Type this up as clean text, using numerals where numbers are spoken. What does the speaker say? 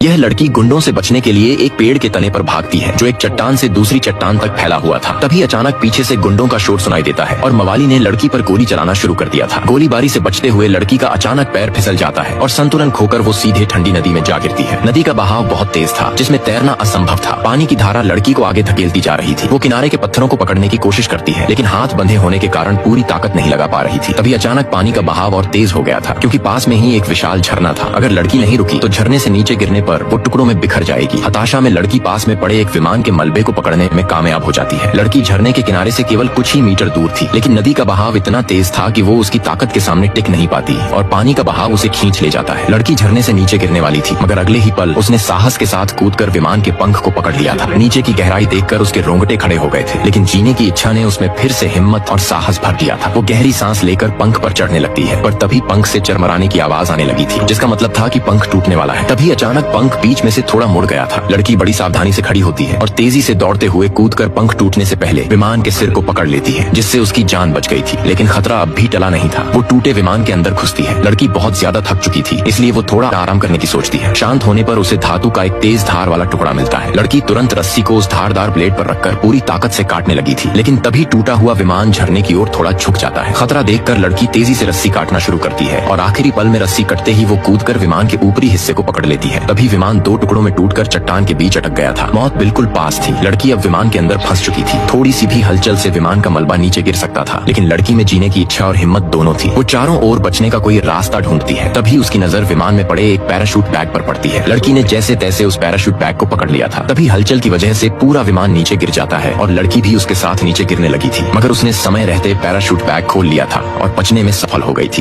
यह लड़की गुंडों से बचने के लिए एक पेड़ के तने पर भागती है जो एक चट्टान से दूसरी चट्टान तक फैला हुआ था। तभी अचानक पीछे से गुंडों का शोर सुनाई देता है और मवाली ने लड़की पर गोली चलाना शुरू कर दिया था। गोलीबारी से बचते हुए लड़की का अचानक पैर फिसल जाता है और संतुलन खोकर वो सीधे ठंडी नदी में जा गिरती है। नदी का बहाव बहुत तेज था जिसमें तैरना असंभव था। पानी की धारा लड़की को आगे धकेलती जा रही थी। वो किनारे के पत्थरों को पकड़ने की कोशिश करती है लेकिन हाथ बंधे होने के कारण पूरी ताकत नहीं लगा पा रही थी। तभी अचानक पानी का बहाव और तेज हो गया था क्योंकि पास में ही एक विशाल झरना था। अगर लड़की नहीं रुकी तो झरने से नीचे गिरने पर वो टुकड़ों में बिखर जाएगी। हताशा में लड़की पास में पड़े एक विमान के मलबे को पकड़ने में कामयाब हो जाती है। लड़की झरने के किनारे से केवल कुछ ही मीटर दूर थी लेकिन नदी का बहाव इतना तेज था कि वो उसकी ताकत के सामने टिक नहीं पाती और पानी का बहाव उसे खींच ले जाता है। लड़की झरने से नीचे गिरने वाली थी मगर अगले ही पल उसने साहस के साथ कूदकर विमान के पंख को पकड़ लिया था। नीचे की गहराई देखकर उसके रोंगटे खड़े हो गए थे लेकिन जीने की इच्छा ने उसमें फिर से हिम्मत और साहस भर दिया था। वो गहरी सांस लेकर पंख पर चढ़ने लगती है पर तभी पंख से चरमराने की आवाज आने लगी थी जिसका मतलब था कि पंख टूटने वाला है। तभी अचानक पंख बीच में से थोड़ा मुड़ गया था। लड़की बड़ी सावधानी से खड़ी होती है और तेजी से दौड़ते हुए कूदकर पंख टूटने से पहले विमान के सिर को पकड़ लेती है जिससे उसकी जान बच गई थी। लेकिन खतरा अब भी टला नहीं था। वो टूटे विमान के अंदर घुसती है। लड़की बहुत ज्यादा थक चुकी थी इसलिए वो थोड़ा आराम करने की सोचती है। शांत होने पर उसे धातु का एक तेज धार वाला टुकड़ा मिलता है। लड़की तुरंत रस्सी को उस धारदार ब्लेड पर रखकर पूरी ताकत से काटने लगी थी लेकिन तभी टूटा हुआ विमान झरने की ओर थोड़ा झुक जाता है। खतरा देखकर लड़की तेजी से रस्सी काटना शुरू करती है और आखिरी पल में रस्सी कटते ही वो कूदकर विमान के ऊपरी हिस्से को पकड़ लेती है। तभी विमान दो टुकड़ों में टूटकर चट्टान के बीच अटक गया था। मौत बिल्कुल पास थी। लड़की अब विमान के अंदर फंस चुकी थी। थोड़ी सी भी हलचल से विमान का मलबा नीचे गिर सकता था लेकिन लड़की में जीने की इच्छा और हिम्मत दोनों थी। वो चारों ओर बचने का कोई रास्ता ढूंढती है। तभी उसकी नजर विमान में पड़े एक पैराशूट बैग पर पड़ती है। लड़की ने जैसे तैसे उस पैराशूट बैग को पकड़ लिया था। तभी हलचल की वजह से पूरा विमान नीचे गिर जाता है और लड़की भी उसके साथ नीचे गिरने लगी थी मगर उसने समय रहते पैराशूट बैग खोल लिया था और बचने में सफल हो गई थी।